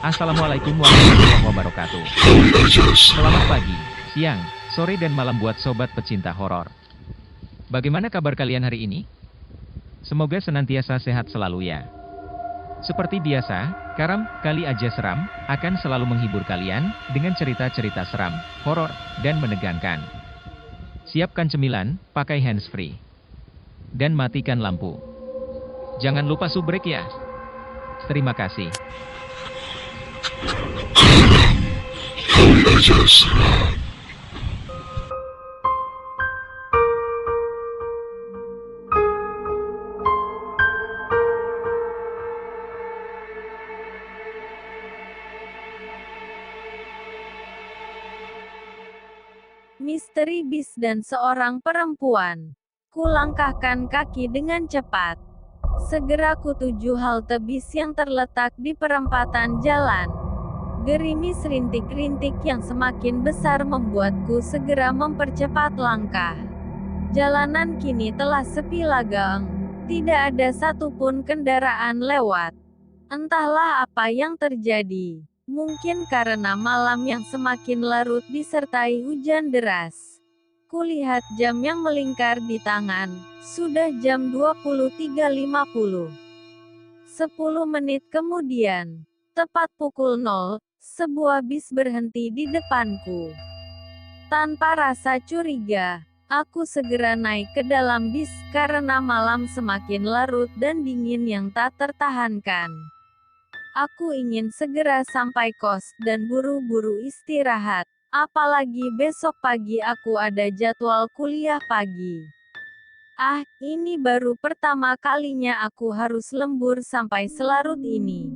Assalamualaikum warahmatullahi wabarakatuh. Selamat pagi, siang, sore dan malam buat sobat pecinta horor. Bagaimana kabar kalian hari ini? Semoga senantiasa sehat selalu ya. Seperti biasa, Karam Kali Aja Seram akan selalu menghibur kalian dengan cerita-cerita seram, horor, dan menegangkan. Siapkan cemilan, pakai handsfree, dan matikan lampu. Jangan lupa subrek ya. Terima kasih. Misteri bis dan seorang perempuan. Kulangkahkan kaki dengan cepat. Segera kutuju halte bis yang terletak di perempatan jalan. Gerimis rintik-rintik yang semakin besar membuatku segera mempercepat langkah. Jalanan kini telah sepi lagang. Tidak ada satupun kendaraan lewat. Entahlah apa yang terjadi. Mungkin karena malam yang semakin larut disertai hujan deras. Kulihat jam yang melingkar di tangan. Sudah jam 23.50. 10 menit kemudian, tepat pukul 0, sebuah bis berhenti di depanku. Tanpa rasa curiga, aku segera naik ke dalam bis karena malam semakin larut dan dingin yang tak tertahankan. Aku ingin segera sampai kos dan buru-buru istirahat, apalagi besok pagi aku ada jadwal kuliah pagi. Ah, ini baru pertama kalinya aku harus lembur sampai selarut ini.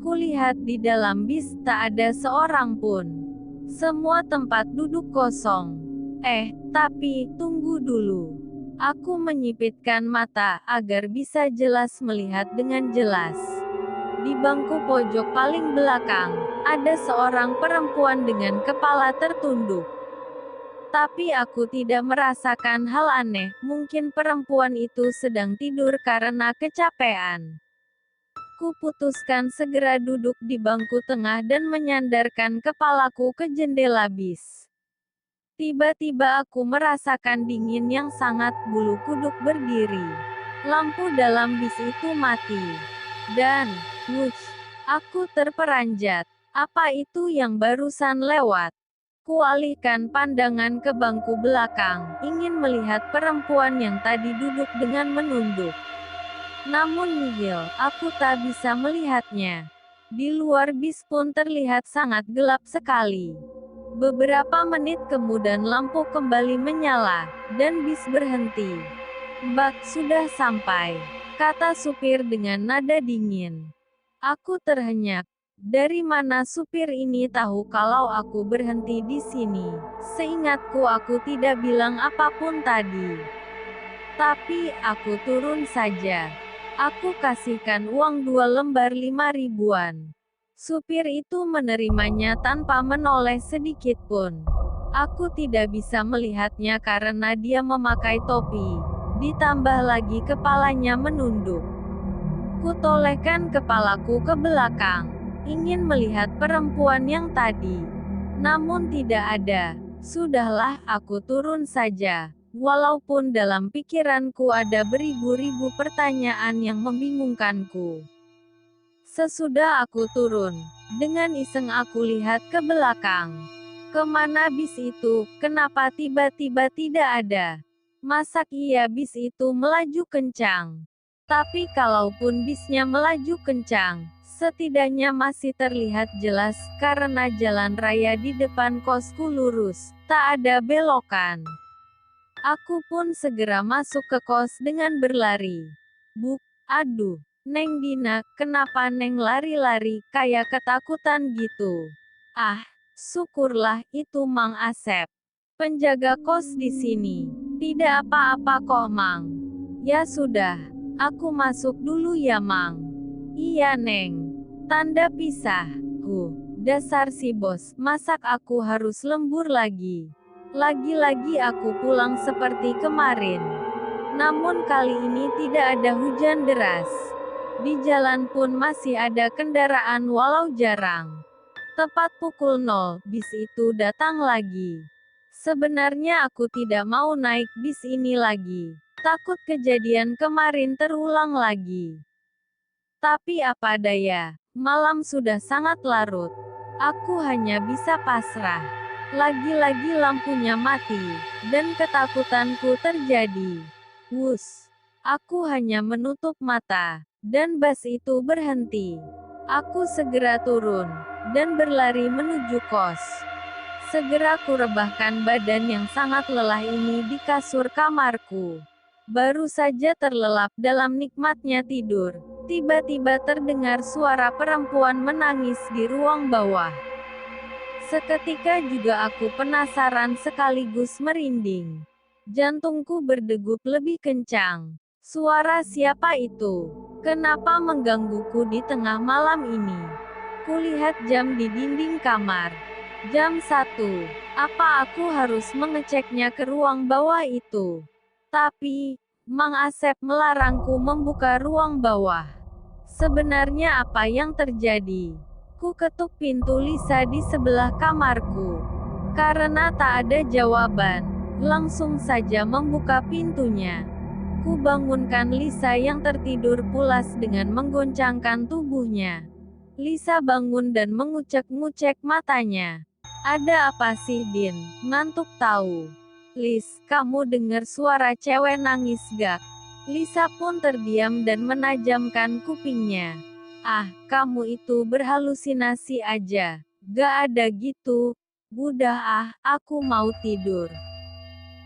Kulihat di dalam bis tak ada seorang pun. Semua tempat duduk kosong. Tapi, tunggu dulu. Aku menyipitkan mata agar bisa jelas melihat dengan jelas. Di bangku pojok paling belakang, ada seorang perempuan dengan kepala tertunduk. Tapi aku tidak merasakan hal aneh, mungkin perempuan itu sedang tidur karena kecapean. Kuputuskan segera duduk di bangku tengah dan menyandarkan kepalaku ke jendela bis. Tiba-tiba aku merasakan dingin yang sangat, bulu kuduk berdiri. Lampu dalam bis itu mati. Dan, wush, aku terperanjat. Apa itu yang barusan lewat? Kualihkan pandangan ke bangku belakang, ingin melihat perempuan yang tadi duduk dengan menunduk. Namun nihil, aku tak bisa melihatnya. Di luar bis pun terlihat sangat gelap sekali. Beberapa menit kemudian lampu kembali menyala, dan bis berhenti. "Mbak, sudah sampai," kata supir dengan nada dingin. Aku terhenyak. Dari mana supir ini tahu kalau aku berhenti di sini? Seingatku aku tidak bilang apapun tadi. Tapi, aku turun saja. Aku kasihkan uang 2 lembar 5 ribuan. Supir itu menerimanya tanpa menoleh sedikit pun. Aku tidak bisa melihatnya karena dia memakai topi. Ditambah lagi kepalanya menunduk. Kutolehkan kepalaku ke belakang. Ingin melihat perempuan yang tadi. Namun tidak ada. Sudahlah, aku turun saja. Walaupun dalam pikiranku ada beribu-ribu pertanyaan yang membingungkanku. Sesudah aku turun, dengan iseng aku lihat ke belakang. Kemana bis itu? Kenapa tiba-tiba tidak ada? Masak iya bis itu melaju kencang? Tapi kalaupun bisnya melaju kencang, setidaknya masih terlihat jelas karena jalan raya di depan kosku lurus, tak ada belokan. Aku pun segera masuk ke kos dengan berlari. Aduh, Neng Dina, kenapa Neng lari-lari kayak ketakutan gitu? Ah, syukurlah itu Mang Asep, penjaga kos di sini. Tidak apa-apa kok Mang. Ya sudah, aku masuk dulu ya Mang. Iya Neng. Tanda pisah. Dasar si bos, masak aku harus lembur lagi. Lagi-lagi aku pulang seperti kemarin. Namun kali ini tidak ada hujan deras. Di jalan pun masih ada kendaraan walau jarang. Tepat pukul 0, bis itu datang lagi. Sebenarnya aku tidak mau naik bis ini lagi. Takut kejadian kemarin terulang lagi. Tapi apa daya, malam sudah sangat larut. Aku hanya bisa pasrah. Lagi-lagi lampunya mati, dan ketakutanku terjadi. Wus! Aku hanya menutup mata, dan bus itu berhenti. Aku segera turun, dan berlari menuju kos. Segera kurebahkan badan yang sangat lelah ini di kasur kamarku. Baru saja terlelap dalam nikmatnya tidur, tiba-tiba terdengar suara perempuan menangis di ruang bawah. Seketika juga aku penasaran sekaligus merinding. Jantungku berdegup lebih kencang. Suara siapa itu? Kenapa menggangguku di tengah malam ini? Kulihat jam di dinding kamar. Jam 1. Apa aku harus mengeceknya ke ruang bawah itu? Tapi, Mang Asep melarangku membuka ruang bawah. Sebenarnya apa yang terjadi? Ku ketuk pintu Lisa di sebelah kamarku. Karena tak ada jawaban, langsung saja membuka pintunya. Ku bangunkan Lisa yang tertidur pulas dengan menggoncangkan tubuhnya. Lisa bangun dan mengucek-ngucek matanya. Ada apa sih, Din? Ngantuk tahu. Lis, kamu dengar suara cewek nangis gak? Lisa pun terdiam dan menajamkan kupingnya. Ah, kamu itu berhalusinasi aja. Gak ada gitu. Udah ah, aku mau tidur.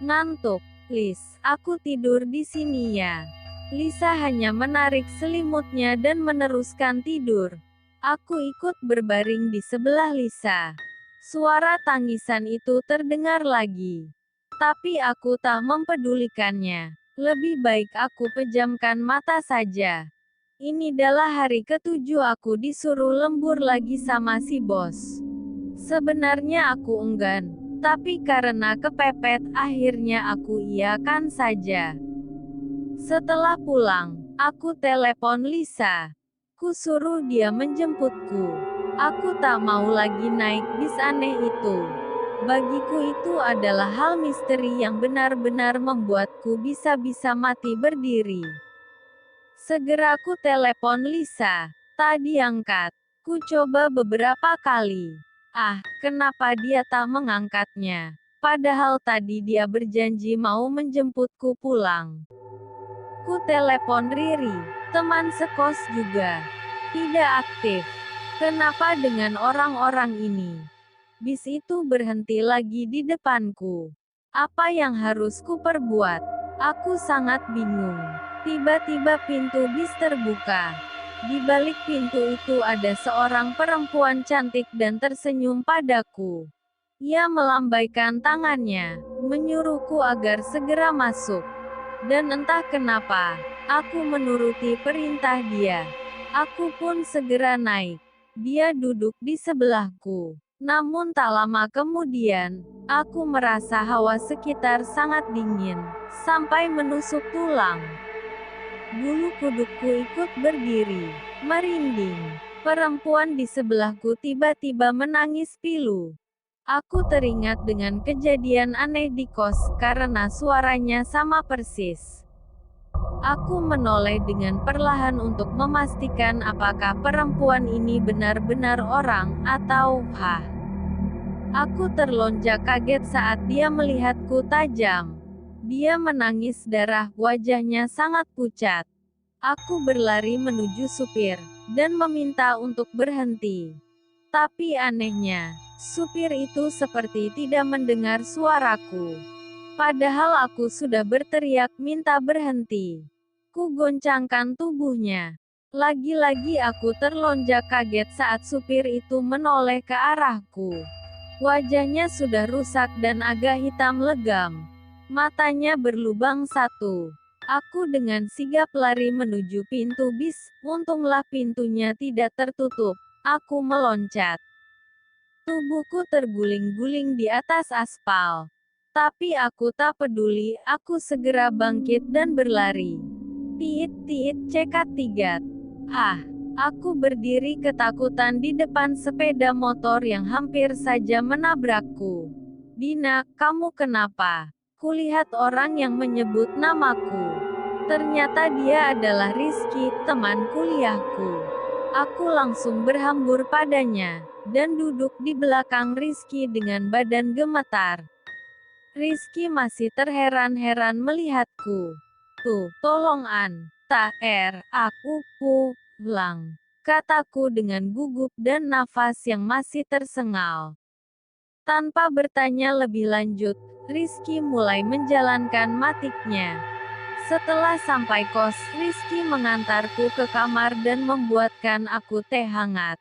Ngantuk, Lis, aku tidur di sini ya. Lisa hanya menarik selimutnya dan meneruskan tidur. Aku ikut berbaring di sebelah Lisa. Suara tangisan itu terdengar lagi. Tapi aku tak mempedulikannya. Lebih baik aku pejamkan mata saja. Ini adalah hari ketujuh aku disuruh lembur lagi sama si bos. Sebenarnya aku enggan, tapi karena kepepet akhirnya aku iyakan saja. Setelah pulang, aku telepon Lisa. Ku suruh dia menjemputku. Aku tak mau lagi naik bis aneh itu. Bagiku itu adalah hal misteri yang benar-benar membuatku bisa-bisa mati berdiri. Segera ku telepon Lisa. Tak diangkat. Ku coba beberapa kali. Ah, kenapa dia tak mengangkatnya? Padahal tadi dia berjanji mau menjemputku pulang. Ku telepon Riri, teman sekos juga. Tidak aktif. Kenapa dengan orang-orang ini? Bis itu berhenti lagi di depanku. Apa yang harus ku perbuat? Aku sangat bingung. Tiba-tiba pintu bis terbuka. Di balik pintu itu ada seorang perempuan cantik dan tersenyum padaku. Ia melambaikan tangannya, menyuruhku agar segera masuk. Dan entah kenapa, aku menuruti perintah dia. Aku pun segera naik. Dia duduk di sebelahku. Namun tak lama kemudian, aku merasa hawa sekitar sangat dingin, sampai menusuk tulang. Bulu kudukku ikut berdiri, merinding. Perempuan di sebelahku tiba-tiba menangis pilu. Aku teringat dengan kejadian aneh di kos, karena suaranya sama persis. Aku menoleh dengan perlahan untuk memastikan apakah perempuan ini benar-benar orang, atau, Aku terlonjak kaget saat dia melihatku tajam. Dia menangis darah, wajahnya sangat pucat. Aku berlari menuju supir, dan meminta untuk berhenti. Tapi anehnya, supir itu seperti tidak mendengar suaraku. Padahal aku sudah berteriak minta berhenti. Ku goncangkan tubuhnya. Lagi-lagi aku terlonjak kaget saat supir itu menoleh ke arahku. Wajahnya sudah rusak dan agak hitam legam. Matanya berlubang satu. Aku dengan sigap lari menuju pintu bis, untunglah pintunya tidak tertutup. Aku meloncat. Tubuhku terguling-guling di atas aspal. Tapi aku tak peduli, aku segera bangkit dan berlari. Tiit-tiit cekat tigat. Ah, aku berdiri ketakutan di depan sepeda motor yang hampir saja menabrakku. Dina, kamu kenapa? Kulihat orang yang menyebut namaku. Ternyata dia adalah Rizky, teman kuliahku. Aku langsung berhambur padanya, dan duduk di belakang Rizky dengan badan gemetar. Rizky masih terheran-heran melihatku. Tuh, tolong An, aku pulang. Kataku dengan gugup dan nafas yang masih tersengal. Tanpa bertanya lebih lanjut, Rizky mulai menjalankan matiknya. Setelah sampai kos, Rizky mengantarku ke kamar dan membuatkan aku teh hangat.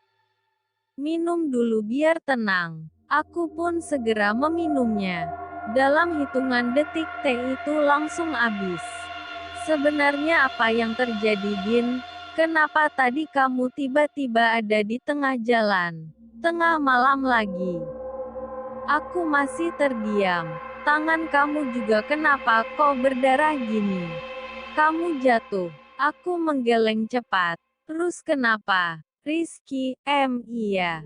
Minum dulu biar tenang. Aku pun segera meminumnya. Dalam hitungan detik teh itu langsung habis. Sebenarnya apa yang terjadi, Din? Kenapa tadi kamu tiba-tiba ada di tengah jalan? Tengah malam lagi. Aku masih terdiam. Tangan kamu juga kenapa kok berdarah gini? Kamu jatuh. Aku menggeleng cepat. Terus kenapa? Rizky, iya.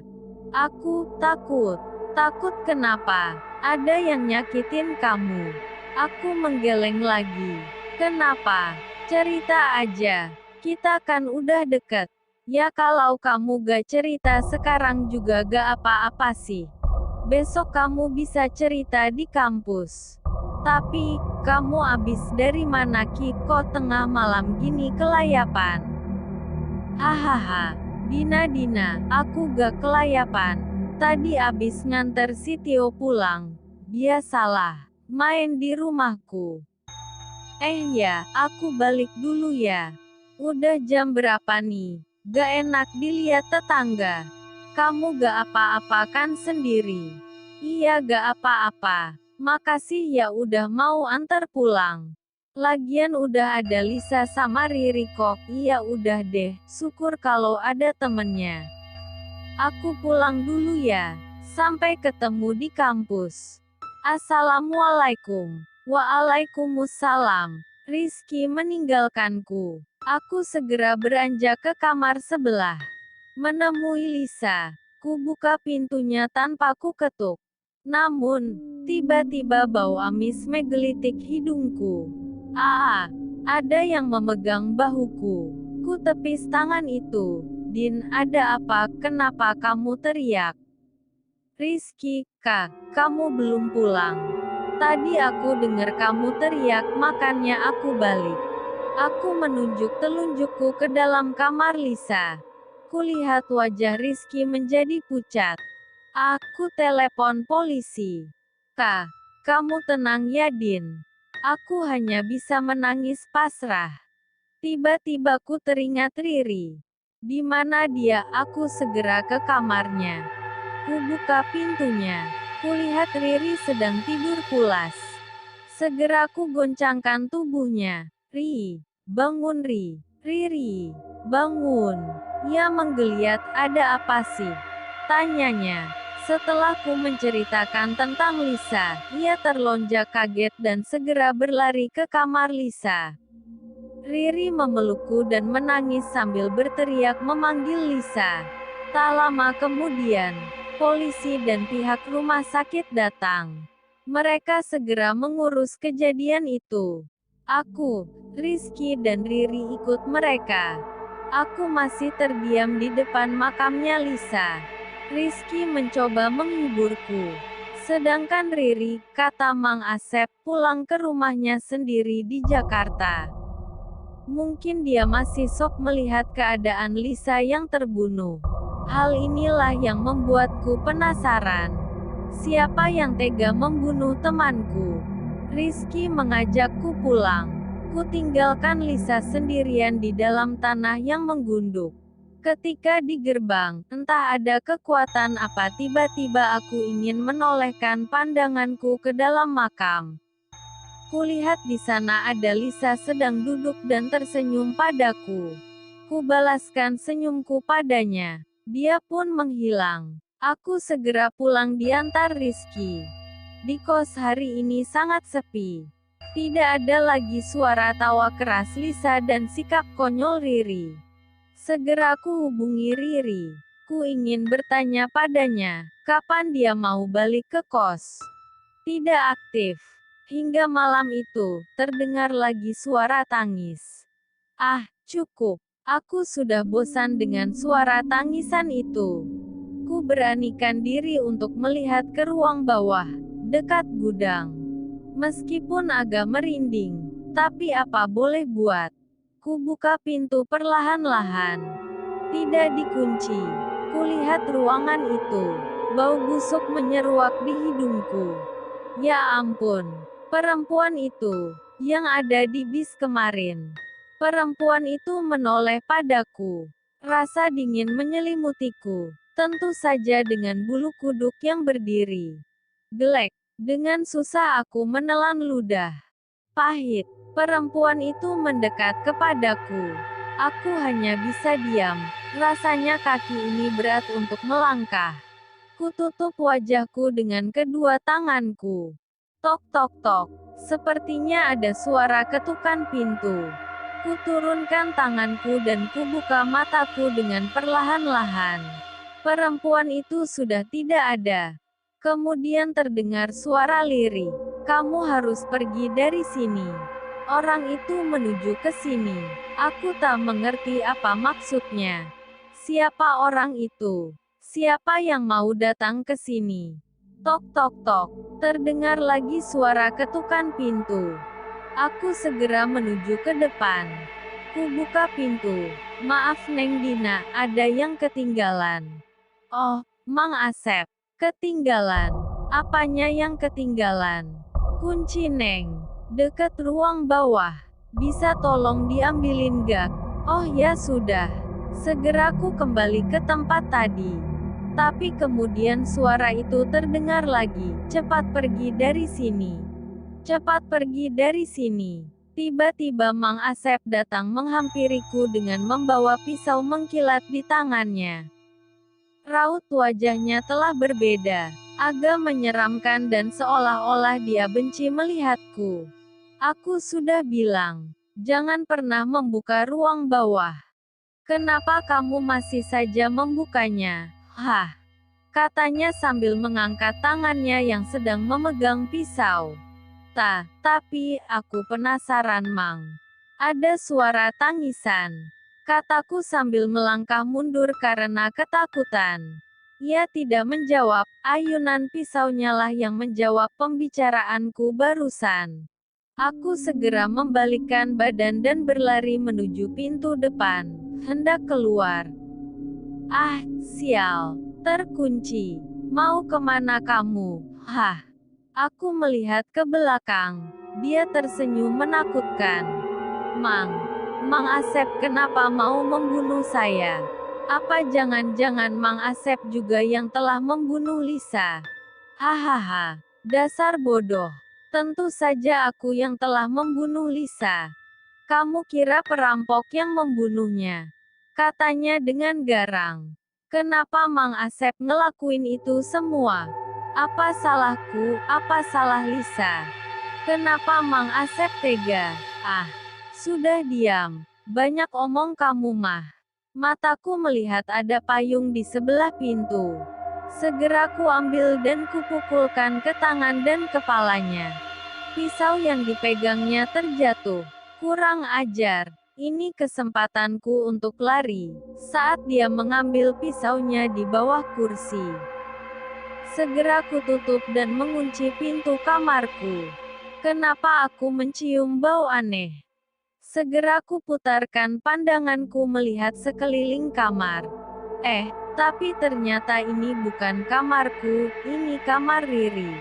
Aku takut. Takut kenapa? Ada yang nyakitin kamu. Aku menggeleng lagi. Kenapa? Cerita aja. Kita kan udah deket. Ya kalau kamu gak cerita sekarang juga gak apa-apa sih. Besok kamu bisa cerita di kampus. Tapi, kamu abis dari mana Ki? Kok tengah malam gini kelayapan? Hahaha. Dina, aku gak kelayapan. Tadi abis nganter si Tio pulang. Biasalah, main di rumahku. Ya, aku balik dulu ya. Udah jam berapa nih? Gak enak dilihat tetangga. Kamu gak apa-apa kan sendiri? Iya gak apa-apa. Makasih ya udah mau antar pulang. Lagian udah ada Lisa sama Riri kok. Iya udah deh, syukur kalau ada temennya. Aku pulang dulu ya. Sampai ketemu di kampus. Assalamualaikum. Waalaikumsalam. Rizky meninggalkanku. Aku segera beranjak ke kamar sebelah. Menemui Lisa. Ku buka pintunya tanpa ku ketuk. Namun, tiba-tiba bau amis menggelitik hidungku. Ada yang memegang bahuku. Ku tepis tangan itu. Din, ada apa? Kenapa kamu teriak? Rizky, Kak, kamu belum pulang. Tadi aku dengar kamu teriak, makanya aku balik. Aku menunjuk telunjukku ke dalam kamar Lisa. Kulihat wajah Rizky menjadi pucat. Aku telepon polisi. Kak, kamu tenang ya Din. Aku hanya bisa menangis pasrah. Tiba-tiba ku teringat Riri. Di mana dia? Aku segera ke kamarnya. Ku buka pintunya. Kulihat Riri sedang tidur pulas. Segera ku goncangkan tubuhnya. Ri, bangun Ri. Riri, bangun. Ia menggeliat, ada apa sih? Tanyanya. Setelah ku menceritakan tentang Lisa, ia terlonjak kaget dan segera berlari ke kamar Lisa. Riri memelukku dan menangis sambil berteriak memanggil Lisa. Tak lama kemudian, polisi dan pihak rumah sakit datang. Mereka segera mengurus kejadian itu. Aku, Rizky dan Riri ikut mereka. Aku masih terdiam di depan makamnya Lisa. Rizky mencoba menghiburku. Sedangkan Riri, kata Mang Asep, pulang ke rumahnya sendiri di Jakarta. Mungkin dia masih sok melihat keadaan Lisa yang terbunuh. Hal inilah yang membuatku penasaran. Siapa yang tega membunuh temanku? Rizky mengajakku pulang. Ku tinggalkan Lisa sendirian di dalam tanah yang menggunduk. Ketika di gerbang, entah ada kekuatan apa tiba-tiba aku ingin menolehkan pandanganku ke dalam makam. Kulihat di sana ada Lisa sedang duduk dan tersenyum padaku. Ku balaskan senyumku padanya. Dia pun menghilang. Aku segera pulang diantar Rizky. Di kos hari ini sangat sepi. Tidak ada lagi suara tawa keras Lisa dan sikap konyol Riri. Segera ku hubungi Riri. Ku ingin bertanya padanya, kapan dia mau balik ke kos. Tidak aktif. Hingga malam itu, terdengar lagi suara tangis. Ah, cukup. Aku sudah bosan dengan suara tangisan itu. Ku beranikan diri untuk melihat ke ruang bawah, dekat gudang. Meskipun agak merinding, tapi apa boleh buat. Ku buka pintu perlahan-lahan. Tidak dikunci. Kulihat ruangan itu. Bau busuk menyeruak di hidungku. Ya ampun. Perempuan itu, yang ada di bis kemarin. Perempuan itu menoleh padaku. Rasa dingin menyelimutiku. Tentu saja dengan bulu kuduk yang berdiri. Gelek. Dengan susah aku menelan ludah. Pahit. Perempuan itu mendekat kepadaku. Aku hanya bisa diam. Rasanya kaki ini berat untuk melangkah. Kututup wajahku dengan kedua tanganku. Tok tok tok. Sepertinya ada suara ketukan pintu. Kuturunkan tanganku dan kubuka mataku dengan perlahan-lahan. Perempuan itu sudah tidak ada. Kemudian terdengar suara lirih. Kamu harus pergi dari sini. Orang itu menuju ke sini. Aku tak mengerti apa maksudnya. Siapa orang itu? Siapa yang mau datang ke sini? Tok tok tok. Terdengar lagi suara ketukan pintu. Aku segera menuju ke depan. Ku buka pintu. Maaf Neng Dina, ada yang ketinggalan. Oh, Mang Asep. Ketinggalan. Apanya yang ketinggalan? Kunci Neng. Dekat ruang bawah. Bisa tolong diambilin gak? Oh ya sudah. Segera ku kembali ke tempat tadi. Tapi kemudian suara itu terdengar lagi. Cepat pergi dari sini. Cepat pergi dari sini. Tiba-tiba Mang Asep datang menghampiriku dengan membawa pisau mengkilat di tangannya. Raut wajahnya telah berbeda. Agak menyeramkan dan seolah-olah dia benci melihatku. Aku sudah bilang, jangan pernah membuka ruang bawah. Kenapa kamu masih saja membukanya? Hah? Katanya sambil mengangkat tangannya yang sedang memegang pisau. Tapi, aku penasaran Mang. Ada suara tangisan. Kataku sambil melangkah mundur karena ketakutan. Ia tidak menjawab, ayunan pisaunya lah yang menjawab pembicaraanku barusan. Aku segera membalikkan badan dan berlari menuju pintu depan, hendak keluar. Ah, sial, terkunci. Mau kemana kamu? Hah? Aku melihat ke belakang. Dia tersenyum menakutkan. Mang Asep kenapa mau membunuh saya? Apa jangan-jangan Mang Asep juga yang telah membunuh Lisa? Hahaha, dasar bodoh. Tentu saja aku yang telah membunuh Lisa. Kamu kira perampok yang membunuhnya? Katanya dengan garang. Kenapa Mang Asep ngelakuin itu semua? Apa salahku, apa salah Lisa? Kenapa Mang Asep tega? Ah, sudah diam. Banyak omong kamu mah. Mataku melihat ada payung di sebelah pintu. Segera ku ambil dan kupukulkan ke tangan dan kepalanya. Pisau yang dipegangnya terjatuh. Kurang ajar. Ini kesempatanku untuk lari. Saat dia mengambil pisaunya di bawah kursi. Segera ku tutup dan mengunci pintu kamarku. Kenapa aku mencium bau aneh? Segera ku putarkan pandanganku melihat sekeliling kamar. Tapi ternyata ini bukan kamarku, ini kamar Riri.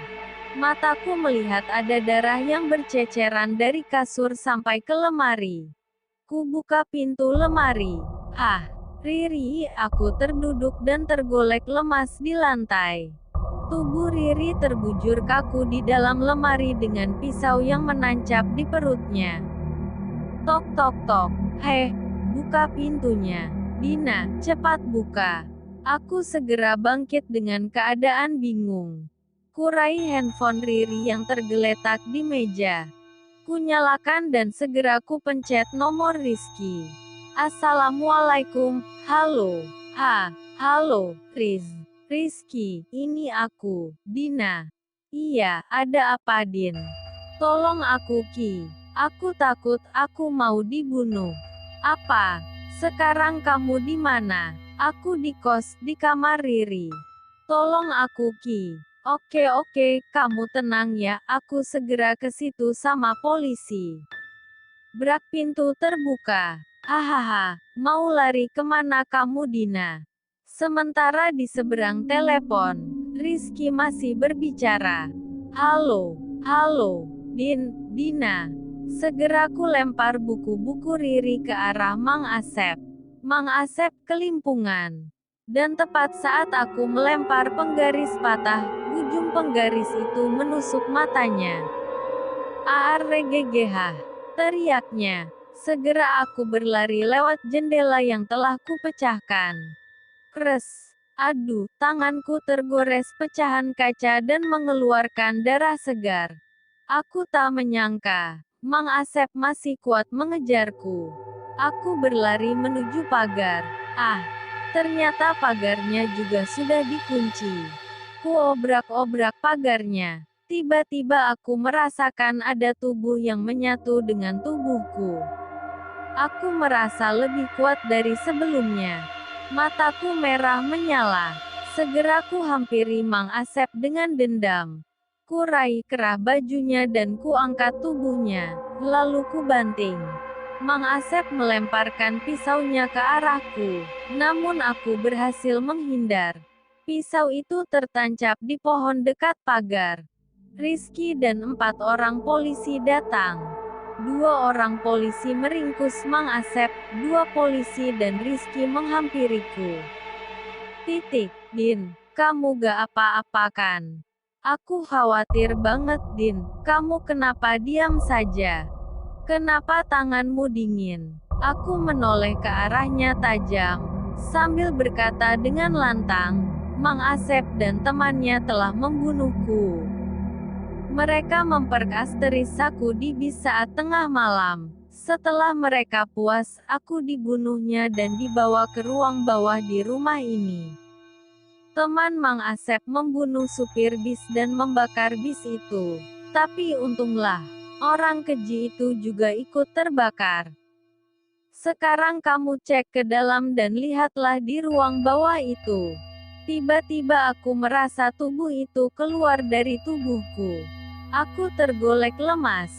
Mataku melihat ada darah yang berceceran dari kasur sampai ke lemari. Ku buka pintu lemari. Ah, Riri, aku terduduk dan tergolek lemas di lantai. Tubuh Riri terbujur kaku di dalam lemari dengan pisau yang menancap di perutnya. Tok tok tok. Heh, buka pintunya. Dina, cepat buka. Aku segera bangkit dengan keadaan bingung. Kurai handphone Riri yang tergeletak di meja. Ku nyalakan dan segera ku pencet nomor Rizky. Assalamualaikum, halo. Halo, Rizky, ini aku, Dina. Iya, ada apa Din? Tolong aku Ki. Aku takut aku mau dibunuh. Apa? Sekarang kamu di mana? Aku di kos, di kamar Riri. Tolong aku Ki. Oke, kamu tenang ya, aku segera ke situ sama polisi. Brak pintu terbuka. Hahaha, mau lari kemana kamu Dina? Sementara di seberang telepon, Rizky masih berbicara. Halo, Dina. Segera ku lempar buku-buku Riri ke arah Mang Asep. Mang Asep kelimpungan. Dan tepat saat aku melempar penggaris patah, ujung penggaris itu menusuk matanya. Arggh, teriaknya. Segera aku berlari lewat jendela yang telah kupecahkan. Kres. Aduh, tanganku tergores pecahan kaca dan mengeluarkan darah segar. Aku tak menyangka, Mang Asep masih kuat mengejarku. Aku berlari menuju pagar. Ternyata pagarnya juga sudah dikunci. Ku obrak-obrak pagarnya. Tiba-tiba aku merasakan ada tubuh yang menyatu dengan tubuhku. Aku merasa lebih kuat dari sebelumnya. Mataku merah menyala. Segera ku hampiri Mang Asep dengan dendam. Ku raih kerah bajunya dan ku angkat tubuhnya. Lalu ku banting. Mang Asep melemparkan pisaunya ke arahku. Namun aku berhasil menghindar. Pisau itu tertancap di pohon dekat pagar. Rizky dan 4 orang polisi datang. 2 orang polisi meringkus Mang Asep, 2 polisi dan Rizky menghampiriku. Din, kamu gak apa-apa kan? Aku khawatir banget Din, kamu kenapa diam saja? Kenapa tanganmu dingin? Aku menoleh ke arahnya tajam, sambil berkata dengan lantang, Mang Asep dan temannya telah membunuhku. Mereka memperkasteris aku di bis saat tengah malam. Setelah mereka puas, aku dibunuhnya dan dibawa ke ruang bawah di rumah ini. Teman Mang Asep membunuh supir bis dan membakar bis itu. Tapi untunglah, orang keji itu juga ikut terbakar. Sekarang kamu cek ke dalam dan lihatlah di ruang bawah itu. Tiba-tiba aku merasa tubuh itu keluar dari tubuhku. Aku tergolek lemas.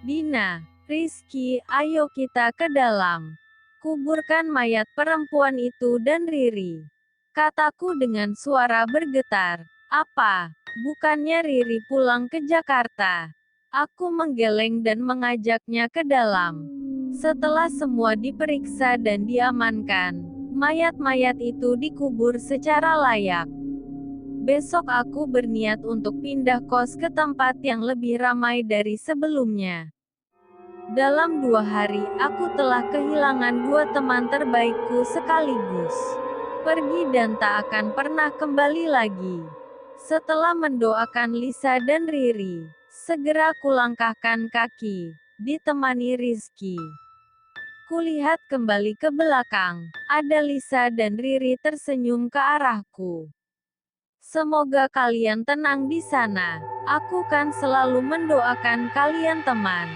Dina, Rizky, ayo kita ke dalam. Kuburkan mayat perempuan itu dan Riri. Kataku dengan suara bergetar. Apa? Bukannya Riri pulang ke Jakarta? Aku menggeleng dan mengajaknya ke dalam. Setelah semua diperiksa dan diamankan, mayat-mayat itu dikubur secara layak. Besok aku berniat untuk pindah kos ke tempat yang lebih ramai dari sebelumnya. Dalam 2 hari, aku telah kehilangan 2 teman terbaikku sekaligus. Pergi dan tak akan pernah kembali lagi. Setelah mendoakan Lisa dan Riri, segera kulangkahkan kaki, ditemani Rizky. Kulihat kembali ke belakang, ada Lisa dan Riri tersenyum ke arahku. Semoga kalian tenang di sana. Aku kan selalu mendoakan kalian teman.